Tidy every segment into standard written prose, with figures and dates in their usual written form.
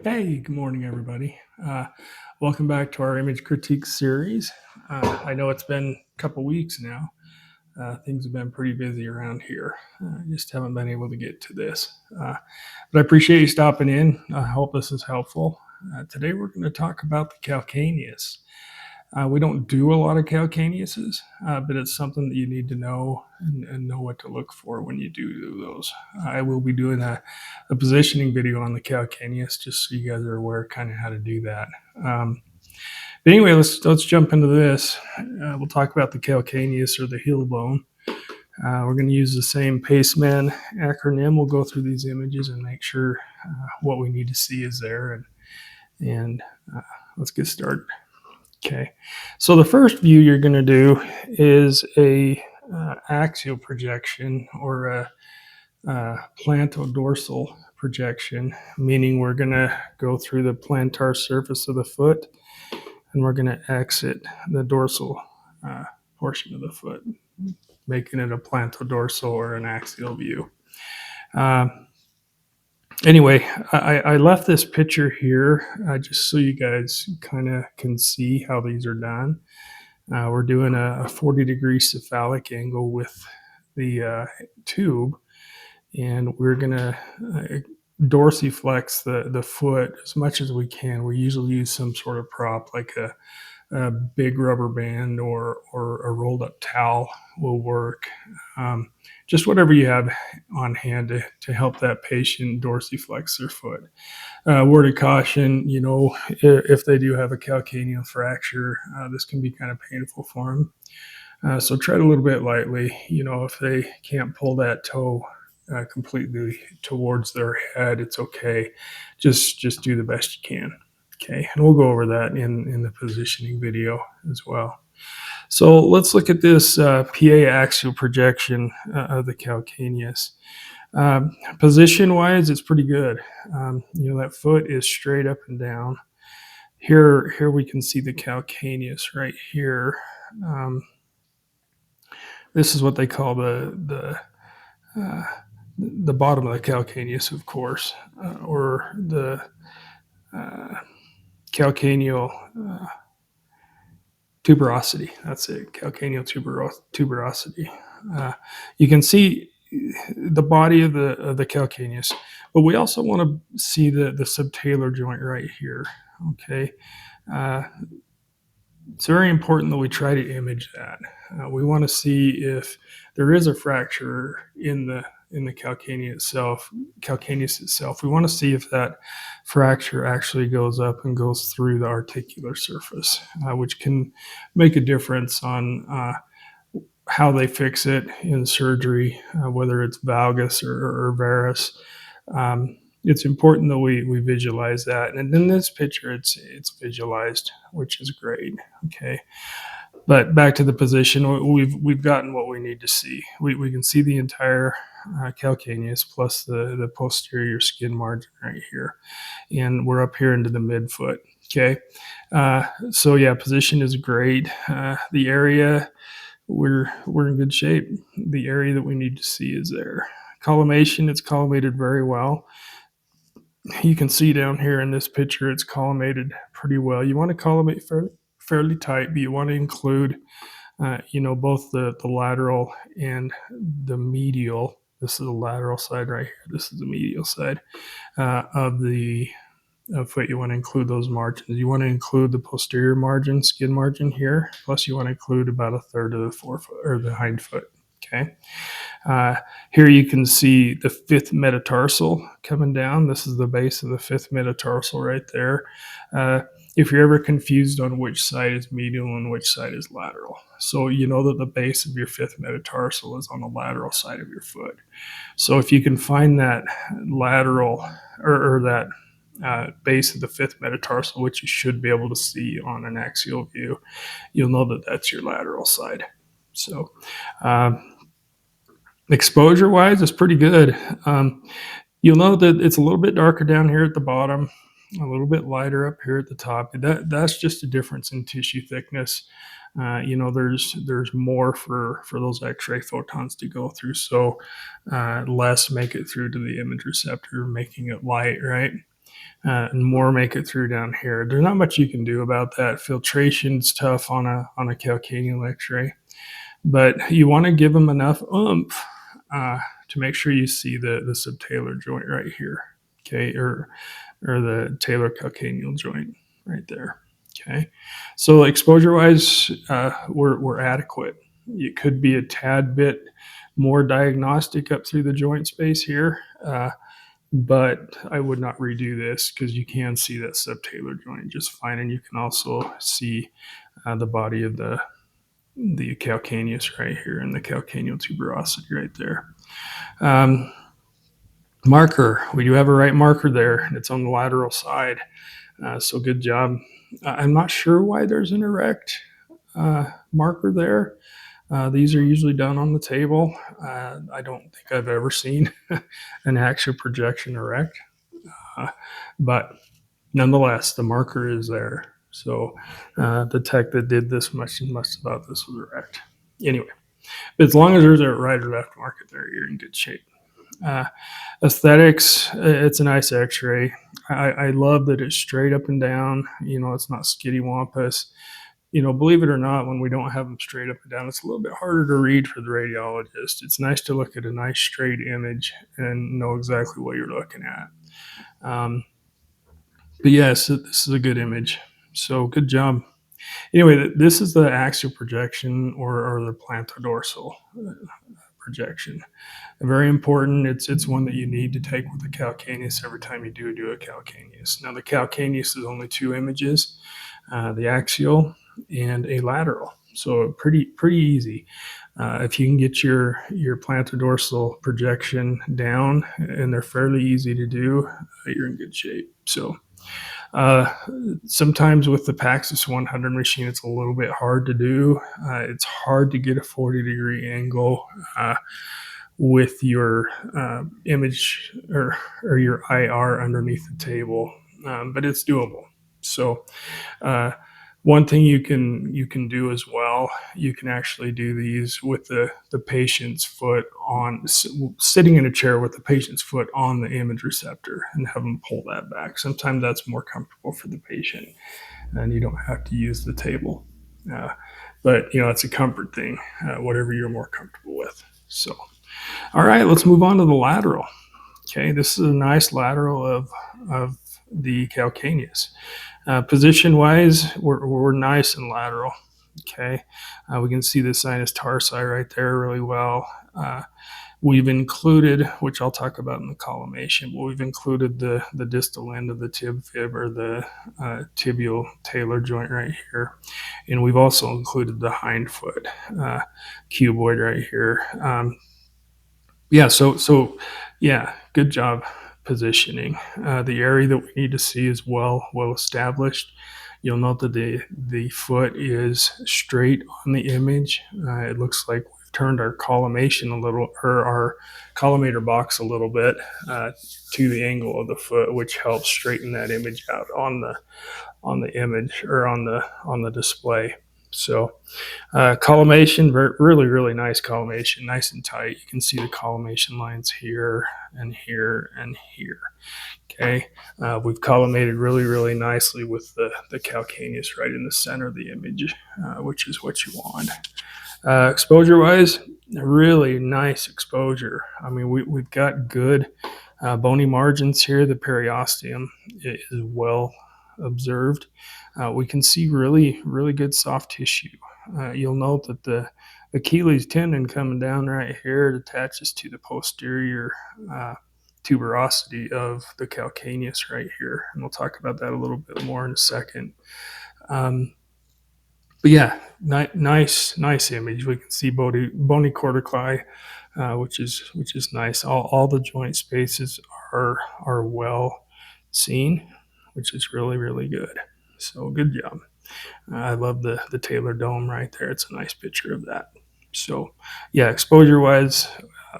Hey, good morning, everybody. Welcome back to our image critique series. I know it's been a couple weeks now. Things have been pretty busy around here. Just haven't been able to get to this. But I appreciate you stopping in. I hope this is helpful. Today, we're going to talk about the calcaneus. We don't do a lot of calcaneuses, but it's something that you need to know and know what to look for when you do those. I will be doing a positioning video on the calcaneus just so you guys are aware kind of how to do that. But anyway, let's jump into this. We'll talk about the calcaneus or the heel bone. We're going to use the same PACEMAN acronym. We'll go through these images and make sure what we need to see is there. And let's get started. Okay, so the first view you're going to do is a axial projection or a plantodorsal projection, meaning we're going to go through the plantar surface of the foot and we're going to exit the dorsal portion of the foot, making it a plantodorsal or an axial view. Anyway, I left this picture here just so you guys kind of can see how these are done. We're doing a 40-degree cephalic angle with the tube, and we're going to dorsiflex the foot as much as we can. We usually use some sort of prop like a big rubber band or a rolled up towel will work. Just whatever you have on hand to help that patient dorsiflex their foot. Word of caution, if they do have a calcaneal fracture, this can be kind of painful for them. So tread a little bit lightly. If they can't pull that toe completely towards their head, it's okay. Just do the best you can. Okay, and we'll go over that in the positioning video as well. So let's look at this PA axial projection of the calcaneus. Position-wise, it's pretty good. That foot is straight up and down. Here we can see the calcaneus right here. This is what they call the bottom of the calcaneus, of course, or the calcaneal tuberosity. That's it, calcaneal tuberosity. You can see the body of the calcaneus, but we also want to see the subtalar joint right here. Okay, it's very important that we try to image that. We want to see if there is a fracture in the calcaneus itself. We want to see if that fracture actually goes up and goes through the articular surface, which can make a difference on how they fix it in surgery, whether it's valgus or varus. It's important that we visualize that. And in this picture, it's visualized, which is great. Okay. But back to the position, we've gotten what we need to see. We can see the entire calcaneus plus the posterior skin margin right here. And we're up here into the midfoot. Okay. So yeah, position is great. The area, we're in good shape. The area that we need to see is there. Collimation, it's collimated very well. You can see down here in this picture, it's collimated pretty well. You want to collimate fairly tight, but you want to include, both the lateral and the medial. This is the lateral side right here. This is the medial side of the foot. You want to include those margins. You want to include the posterior margin, skin margin here. Plus, you want to include about a third of the forefoot or the hind foot. Okay. Here you can see the fifth metatarsal coming down. This is the base of the fifth metatarsal right there. If you're ever confused on which side is medial and which side is lateral. So you know that the base of your fifth metatarsal is on the lateral side of your foot. So if you can find that lateral or that base of the fifth metatarsal, which you should be able to see on an axial view, you'll know that that's your lateral side. So exposure wise, it's pretty good. You'll know that it's a little bit darker down here at the bottom, a little bit lighter up here at the top. That's just a difference in tissue thickness. There's more for those X-ray photons to go through, so less make it through to the image receptor, making it light, right? and more make it through down here. There's not much you can do about that. Filtration's tough on a calcaneal X-ray, but you want to give them enough oomph to make sure you see the subtalar joint right here, okay, or the talar calcaneal joint right there. Okay, so exposure wise, we're adequate. It could be a tad bit more diagnostic up through the joint space here, but I would not redo this because you can see that subtalar joint just fine, and you can also see the body of the calcaneus right here and the calcaneal tuberosity right there. Marker, we do have a right marker there, and it's on the lateral side. So good job. I'm not sure why there's an erect marker there. These are usually done on the table. I don't think I've ever seen an actual projection erect, but nonetheless, the marker is there. So the tech that did this must have thought this was erect. Anyway, as long as there's a right or left marker there, you're in good shape. Aesthetics, it's a nice x-ray. I love that it's straight up and down. It's not skittywampus. Believe it or not, when we don't have them straight up and down, it's a little bit harder to read for the radiologist. It's nice to look at a nice straight image and know exactly what you're looking at. But yes, this is a good image. So good job. Anyway, this is the axial projection or the plantar-dorsal projection. Very important. It's one that you need to take with the calcaneus every time you do a calcaneus. Now the calcaneus is only two images, the axial and a lateral. So pretty easy. If you can get your plantar-dorsal projection down, and they're fairly easy to do, you're in good shape. So sometimes with the Paxis 100 machine, it's a little bit hard to do. It's hard to get a 40-degree angle with your image or your IR underneath the table, but it's doable. So one thing you can do as well, you can actually do these with the patient's foot on, sitting in a chair with the patient's foot on the image receptor and have them pull that back. Sometimes that's more comfortable for the patient and you don't have to use the table. But it's a comfort thing, whatever you're more comfortable with. So, all right, let's move on to the lateral. Okay, this is a nice lateral of the calcaneus. Position-wise, we're nice and lateral. Okay, we can see the sinus tarsi right there really well. We've included, which I'll talk about in the collimation, but we've included the distal end of the tib fib or the tibial talar joint right here. And we've also included the hindfoot cuboid right here. Good job positioning. The area that we need to see is well established. You'll note that the foot is straight on the image. It looks like we've turned our collimation a little, or our collimator box a little bit to the angle of the foot, which helps straighten that image out on the image or on the display. So collimation, really nice collimation, nice and tight. You can see the collimation lines here and here and here. Okay, we've collimated really nicely with the calcaneus right in the center of the image, which is what you want. Exposure wise, really nice exposure. I mean, we've got good bony margins here. The periosteum is well observed. We can see really good soft tissue. You'll note that the Achilles tendon coming down right here, it attaches to the posterior tuberosity of the calcaneus right here, and we'll talk about that a little bit more in a second. But yeah, nice image. We can see bony corticali, which is nice. All the joint spaces are well seen, which is really good. So good job. I love the talar dome right there. It's a nice picture of that. So yeah, exposure wise,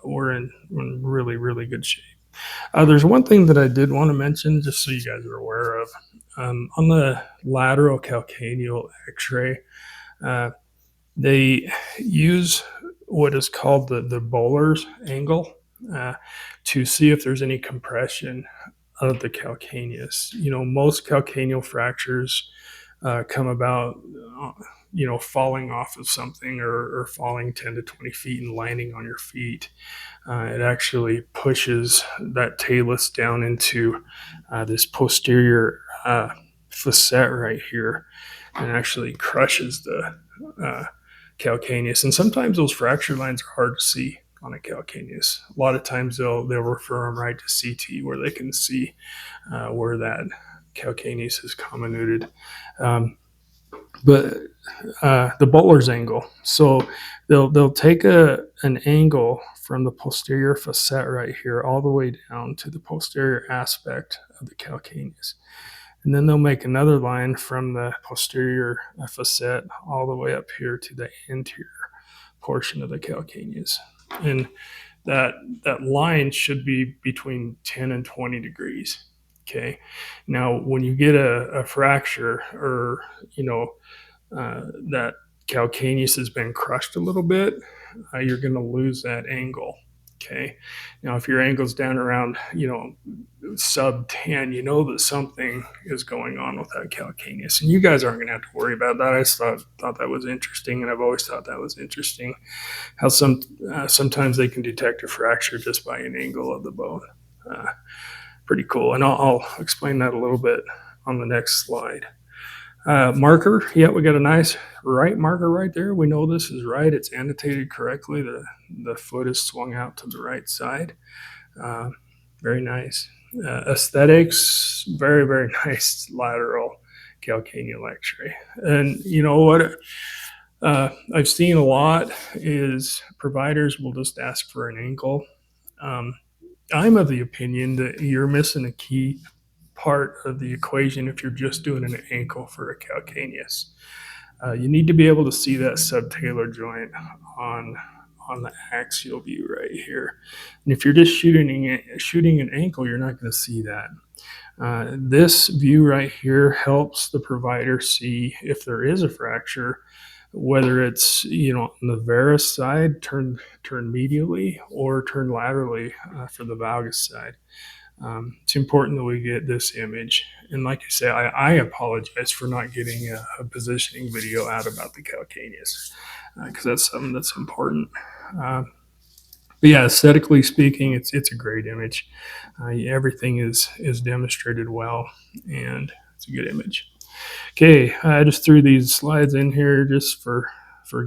we're in really good shape. There's one thing that I did want to mention, just so you guys are aware of. On the lateral calcaneal x-ray, they use what is called the Bowler's angle to see if there's any compression of the calcaneus. Most calcaneal fractures come about, falling off of something, or falling 10 to 20 feet and landing on your feet. It actually pushes that talus down into this posterior facet right here, and actually crushes the uh, calcaneus. And sometimes those fracture lines are hard to see on a calcaneus. A lot of times they'll refer them right to CT, where they can see where that calcaneus is comminuted. Um, but the Butler's angle. So they'll take an angle from the posterior facet right here all the way down to the posterior aspect of the calcaneus. And then they'll make another line from the posterior facet all the way up here to the anterior portion of the calcaneus. And that that line should be between 10 and 20 degrees. Okay. Now, when you get a fracture, or that calcaneus has been crushed a little bit, you're going to lose that angle. Okay. Now, if your angle's down around, sub 10, you know that something is going on with that calcaneus. And you guys aren't going to have to worry about that. I just thought that was interesting. And I've always thought that was interesting how sometimes they can detect a fracture just by an angle of the bone. Pretty cool. And I'll explain that a little bit on the next slide. Marker, yeah, we got a nice right marker right there. We know this is right. It's annotated correctly. The foot is swung out to the right side. Very nice. Aesthetics, very, very nice lateral calcaneal x-ray. And you know what I've seen a lot is providers will just ask for an ankle. I'm of the opinion that you're missing a key part of the equation if you're just doing an ankle for a calcaneus. You need to be able to see that subtalar joint on the axial view right here. And if you're just shooting an ankle, you're not going to see that. This view right here helps the provider see if there is a fracture, whether it's on the varus side, turn medially, or turn laterally for the valgus side. It's important that we get this image. And like I say, I apologize for not getting a positioning video out about the calcaneus, because that's something that's important. But yeah, aesthetically speaking, it's a great image. Everything is demonstrated well, and it's a good image. Okay, I just threw these slides in here just for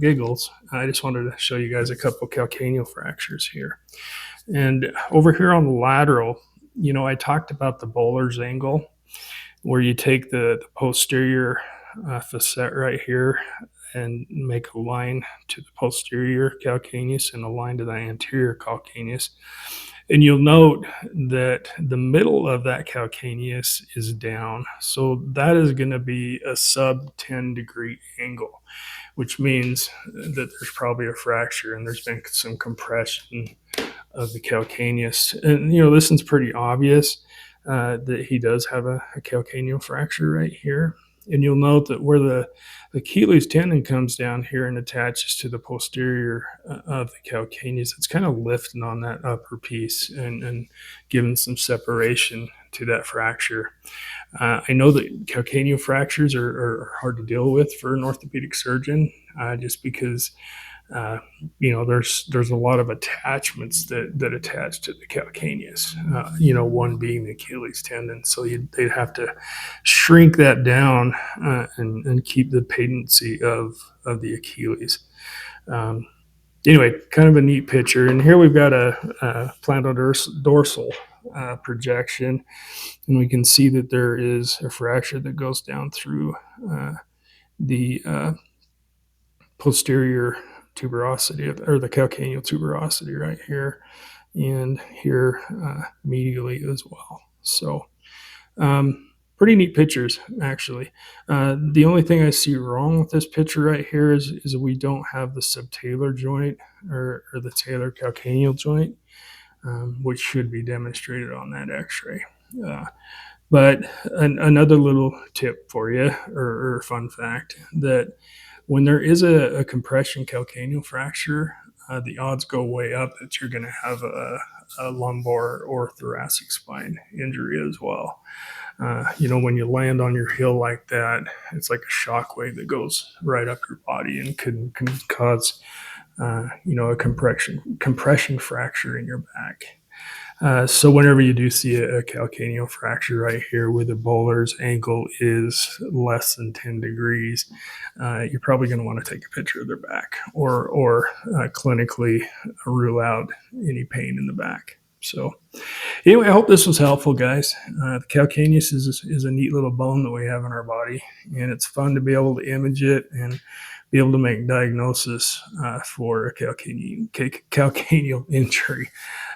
giggles. I just wanted to show you guys a couple calcaneal fractures here. And over here on the lateral, I talked about the Bowler's angle, where you take the posterior facet right here and make a line to the posterior calcaneus and a line to the anterior calcaneus. And you'll note that the middle of that calcaneus is down. So that is going to be a sub 10 degree angle, which means that there's probably a fracture and there's been some compression of the calcaneus. And this one's pretty obvious that he does have a calcaneal fracture right here. And you'll note that where the Achilles tendon comes down here and attaches to the posterior of the calcaneus, it's kind of lifting on that upper piece and giving some separation to that fracture. I know that calcaneal fractures are hard to deal with for an orthopedic surgeon, just because there's a lot of attachments that attach to the calcaneus, one being the Achilles tendon. So they'd have to shrink that down and keep the patency of the Achilles. Anyway, kind of a neat picture. And here we've got a plantar-dorsal projection, and we can see that there is a fracture that goes down through the posterior tuberosity, or the calcaneal tuberosity right here, and here medially as well. So pretty neat pictures, actually. The only thing I see wrong with this picture right here is we don't have the subtalar joint, or the talar calcaneal joint, which should be demonstrated on that x-ray. But another little tip for you, or fun fact, that when there is a compression calcaneal fracture, the odds go way up that you're going to have a lumbar or thoracic spine injury as well. When you land on your heel like that, it's like a shock wave that goes right up your body and can cause, a compression fracture in your back. So whenever you do see a calcaneal fracture right here where the bowler's angle is less than 10 degrees, you're probably going to want to take a picture of their back or clinically rule out any pain in the back. So anyway, I hope this was helpful, guys. The calcaneus is a neat little bone that we have in our body, and it's fun to be able to image it and be able to make diagnosis for a calcaneal injury.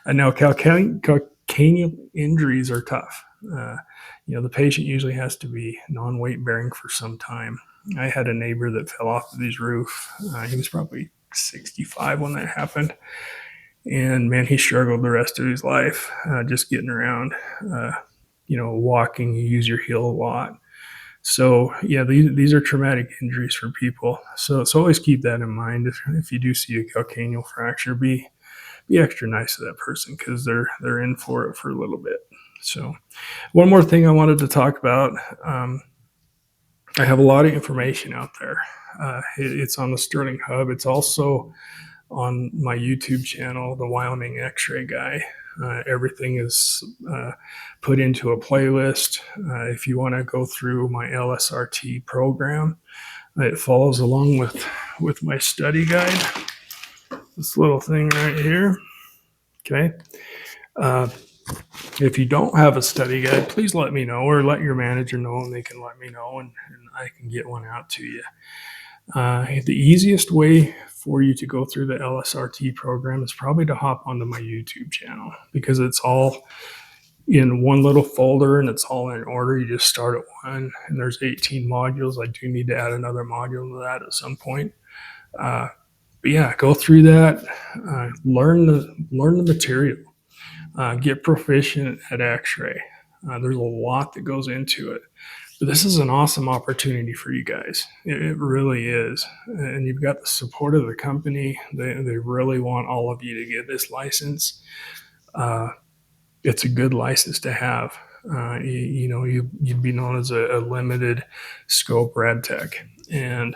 Now, calcaneal injuries are tough. The patient usually has to be non-weight bearing for some time. I had a neighbor that fell off of his roof. He was probably 65 when that happened. And man, he struggled the rest of his life just getting around, walking. You use your heel a lot. So yeah, these are traumatic injuries for people. So always keep that in mind. If you do see a calcaneal fracture, be extra nice to that person because they're in for it for a little bit. So one more thing I wanted to talk about. I have a lot of information out there. It's on the Sterling Hub. It's also on my YouTube channel, the Wyoming X-Ray Guy. Everything is put into a playlist. If you want to go through my LSRT program, it follows along with my study guide. This little thing right here. Okay. If you don't have a study guide, please let me know or let your manager know and they can let me know and I can get one out to you. The easiest way for you to go through the LSRT program is probably to hop onto my YouTube channel because it's all in one little folder and it's all in order. You just start at one and there's 18 modules. I do need to add another module to that at some point. But yeah, go through that, learn the material, get proficient at X-ray. There's a lot that goes into it. But this is an awesome opportunity for you guys. It really is. And you've got the support of the company. They really want all of you to get this license. It's a good license to have. You'd be known as a limited scope rad tech. And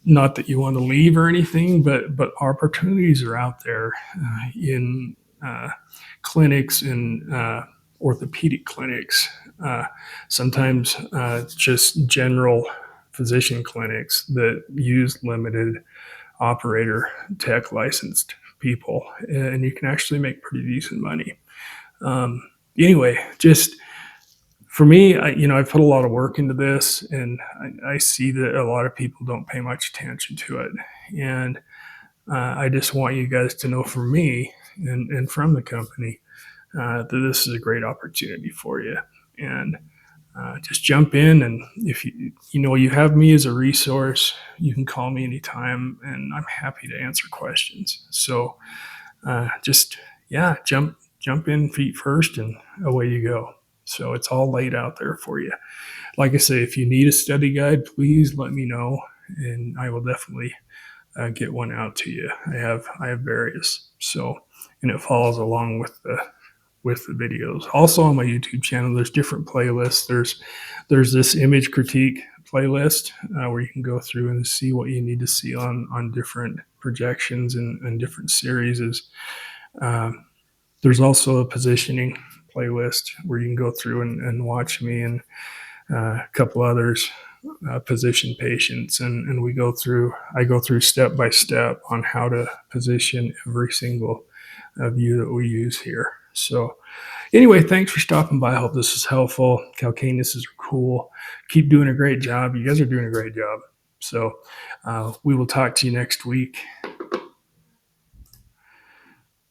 not that you want to leave or anything, but opportunities are out there in clinics and orthopedic clinics, sometimes just general physician clinics that use limited operator tech licensed people, and you can actually make pretty decent money. Anyway, just for me, I've put a lot of work into this, and I see that a lot of people don't pay much attention to it, and I just want you guys to know from me and from the company that this is a great opportunity for you. And just jump in. And if you have me as a resource, you can call me anytime and I'm happy to answer questions. So jump in feet first and away you go. So it's all laid out there for you. Like I say, if you need a study guide, please let me know and I will definitely get one out to you. I have various. So, and it follows along with the videos. Also on my YouTube channel, there's different playlists. There's this image critique playlist where you can go through and see what you need to see on different projections and different series. There's also a positioning playlist where you can go through and watch me and a couple others position patients, and I go through step by step on how to position every single view that we use here. So anyway, thanks for stopping by. I hope this is helpful. Calcaneus is cool. Keep doing a great job. You guys are doing a great job. So we will talk to you next week.